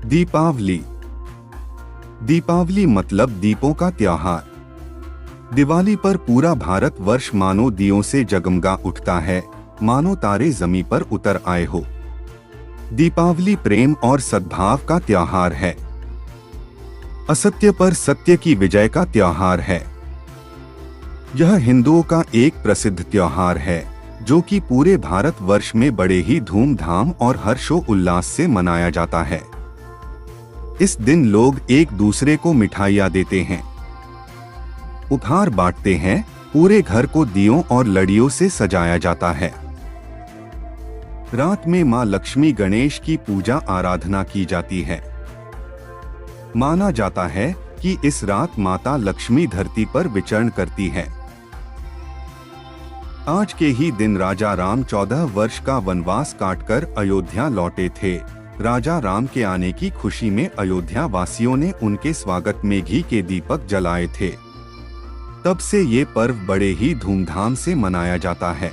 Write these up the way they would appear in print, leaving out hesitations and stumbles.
दीपावली। दीपावली मतलब दीपों का त्योहार। दिवाली पर पूरा भारत वर्ष मानो दियों से जगमगा उठता है, मानो तारे जमीन पर उतर आए हो। दीपावली प्रेम और सद्भाव का त्योहार है। असत्य पर सत्य की विजय का त्योहार है। यह हिंदुओं का एक प्रसिद्ध त्योहार है जो कि पूरे भारत वर्ष में बड़े ही धूमधाम और हर्षोल्लास से मनाया जाता है। इस दिन लोग एक दूसरे को मिठाइयाँ देते हैं, उपहार बांटते हैं, पूरे घर को दियों और लड़ियों से सजाया जाता है। रात में मां लक्ष्मी गणेश की पूजा आराधना की जाती है। माना जाता है कि इस रात माता लक्ष्मी धरती पर विचरण करती है। आज के ही दिन राजा राम 14 वर्ष का वनवास काटकर अयोध्या लौटे थे। राजा राम के आने की खुशी में अयोध्या वासियों ने उनके स्वागत में घी के दीपक जलाए थे। तब से ये पर्व बड़े ही धूमधाम से मनाया जाता है।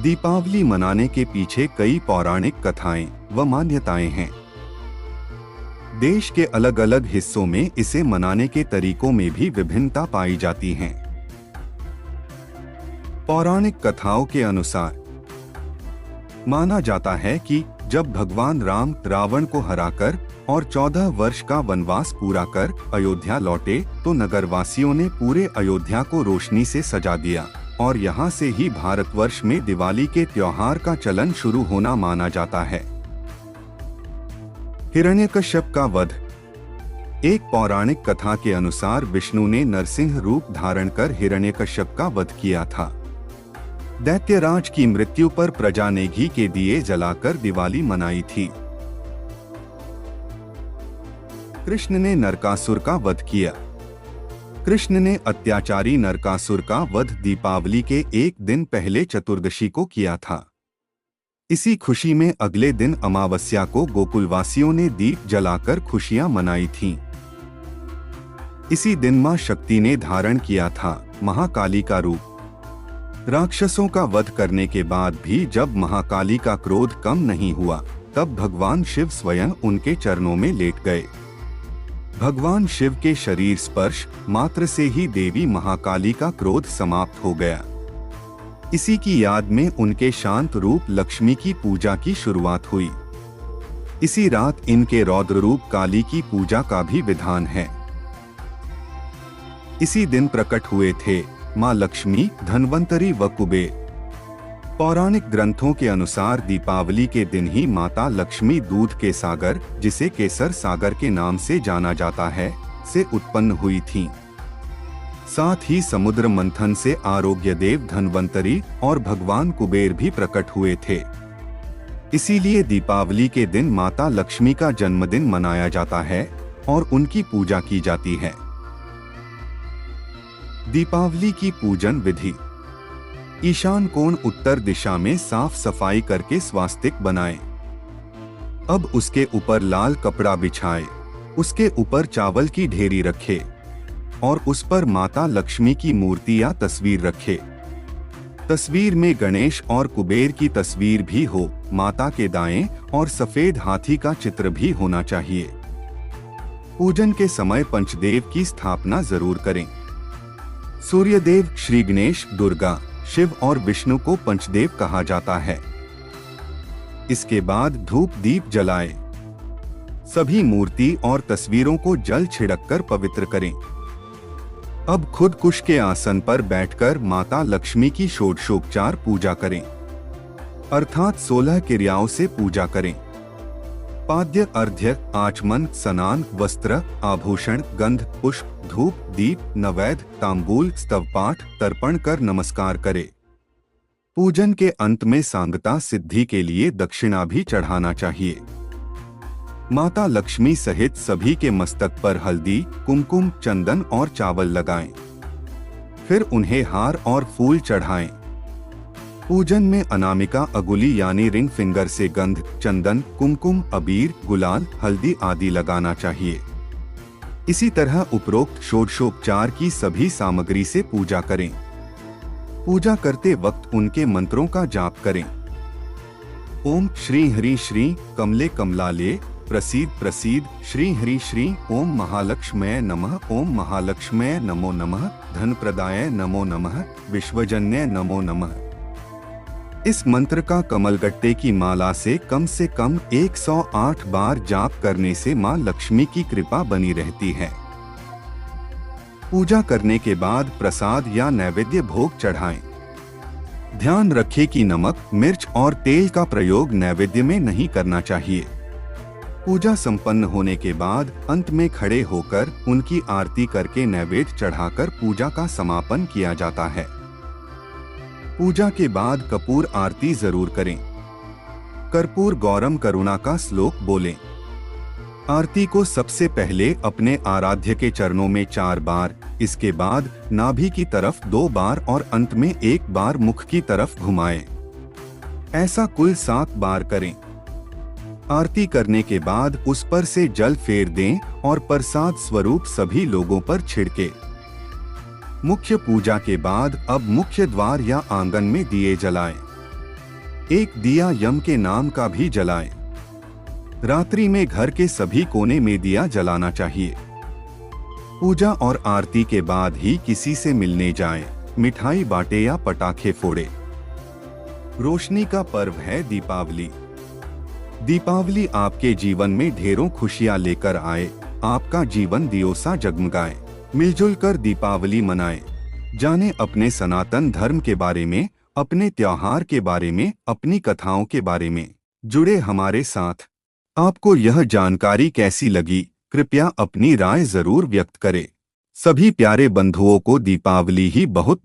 दीपावली मनाने के पीछे कई पौराणिक कथाएं व मान्यताएं हैं। देश के अलग अलग हिस्सों में इसे मनाने के तरीकों में भी विभिन्नता पाई जाती है। पौराणिक कथाओं के अनुसार माना जाता है कि जब भगवान राम रावण को हराकर और 14 वर्ष का वनवास पूरा कर अयोध्या लौटे तो नगरवासियों ने पूरे अयोध्या को रोशनी से सजा दिया और यहाँ से ही भारतवर्ष में दिवाली के त्योहार का चलन शुरू होना माना जाता है। हिरण्यकश्यप का वध। एक पौराणिक कथा के अनुसार विष्णु ने नरसिंह रूप धारण कर हिरण्यकश्यप का वध किया था। दैत्यराज की मृत्यु पर प्रजा ने घी के दिए जलाकर दिवाली मनाई थी। कृष्ण ने नरकासुर का वध किया। कृष्ण ने अत्याचारी नरकासुर का वध दीपावली के एक दिन पहले चतुर्दशी को किया था। इसी खुशी में अगले दिन अमावस्या को गोकुलवासियों ने दीप जलाकर खुशियां मनाई थीं। इसी दिन मां शक्ति ने धारण किया था महाकाली का रूप। राक्षसों का वध करने के बाद भी जब महाकाली का क्रोध कम नहीं हुआ तब भगवान शिव स्वयं उनके चरणों में लेट गए। भगवान शिव के शरीर स्पर्श मात्र से ही देवी महाकाली का क्रोध समाप्त हो गया। इसी की याद में उनके शांत रूप लक्ष्मी की पूजा की शुरुआत हुई। इसी रात इनके रौद्र रूप काली की पूजा का भी विधान है। इसी दिन प्रकट हुए थे मां लक्ष्मी, धन्वंतरी व कुबेर। पौराणिक ग्रंथों के अनुसार दीपावली के दिन ही माता लक्ष्मी दूध के सागर, जिसे केसर सागर के नाम से जाना जाता है, से उत्पन्न हुई थीं। साथ ही समुद्र मंथन से आरोग्य देव धन्वंतरी और भगवान कुबेर भी प्रकट हुए थे। इसीलिए दीपावली के दिन माता लक्ष्मी का जन्मदिन मनाया जाता है और उनकी पूजा की जाती है। दीपावली की पूजन विधि। ईशान कोण उत्तर दिशा में साफ सफाई करके स्वास्तिक बनाएं। अब उसके ऊपर लाल कपड़ा बिछाएं। उसके ऊपर चावल की ढेरी रखें और उस पर माता लक्ष्मी की मूर्ति या तस्वीर रखें। तस्वीर में गणेश और कुबेर की तस्वीर भी हो। माता के दाएं और सफेद हाथी का चित्र भी होना चाहिए। पूजन के समय पंचदेव की स्थापना जरूर करें। सूर्यदेव, श्री गणेश, दुर्गा, शिव और विष्णु को पंचदेव कहा जाता है। इसके बाद धूप दीप जलाएं। सभी मूर्ति और तस्वीरों को जल छिड़ककर पवित्र करें। अब खुद कुश के आसन पर बैठकर माता लक्ष्मी की षोडशोपचार पूजा करें, अर्थात 16 क्रियाओं से पूजा करें। पाद्य, अर्घ्य, आचमन, स्नान, वस्त्र, आभूषण, गंध, पुष्प, धूप, दीप, नैवेद्य, तांबूल, स्तवपाठ, तर्पण कर नमस्कार करें। पूजन के अंत में सांगता सिद्धि के लिए दक्षिणा भी चढ़ाना चाहिए। माता लक्ष्मी सहित सभी के मस्तक पर हल्दी, कुमकुम, चंदन और चावल लगाएं। फिर उन्हें हार और फूल चढ़ाएं। पूजन में अनामिका अगुली यानी रिंग फिंगर से गंध, चंदन, कुमकुम, अबीर, गुलाल, हल्दी आदि लगाना चाहिए। इसी तरह उपरोक्त षोडशोपचार की सभी सामग्री से पूजा करें। पूजा करते वक्त उनके मंत्रों का जाप करें। ओम श्री हरि श्री कमले कमलाले प्रसीद प्रसीद श्री हरि श्री ओम महालक्ष्मय नमः ओम महालक्ष्मय नमो नमः धनप्रदाय नमो नमः विश्वजन्य नमो नमः। इस मंत्र का कमलगट्टे की माला से कम 108 बार जाप करने से मां लक्ष्मी की कृपा बनी रहती है। पूजा करने के बाद प्रसाद या नैवेद्य भोग चढ़ाएं। ध्यान रखें कि नमक, मिर्च और तेल का प्रयोग नैवेद्य में नहीं करना चाहिए। पूजा संपन्न होने के बाद अंत में खड़े होकर उनकी आरती करके नैवेद्य चढ़ाकर पूजा का समापन किया जाता है। पूजा के बाद कपूर आरती जरूर करें। कर्पूर गौरम करुणा का श्लोक बोलें। आरती को सबसे पहले अपने आराध्य के चरणों में 4 बार, इसके बाद नाभि की तरफ 2 बार और अंत में 1 बार मुख की तरफ घुमाएं। ऐसा कुल 7 बार करें। आरती करने के बाद उस पर से जल फेर दें और प्रसाद स्वरूप सभी लोगों पर छिड़के। मुख्य पूजा के बाद अब मुख्य द्वार या आंगन में दिए जलाएं। एक दिया यम के नाम का भी जलाएं। रात्रि में घर के सभी कोने में दिया जलाना चाहिए। पूजा और आरती के बाद ही किसी से मिलने जाएं, मिठाई बांटे या पटाखे फोड़े। रोशनी का पर्व है दीपावली। दीपावली आपके जीवन में ढेरों खुशियां लेकर आए, आपका जीवन दियों सा जगमगाए। मिलजुल कर दीपावली मनाएं। जानें अपने सनातन धर्म के बारे में, अपने त्योहार के बारे में, अपनी कथाओं के बारे में। जुड़े हमारे साथ। आपको यह जानकारी कैसी लगी, कृपया अपनी राय जरूर व्यक्त करें। सभी प्यारे बंधुओं को दीपावली ही बहुत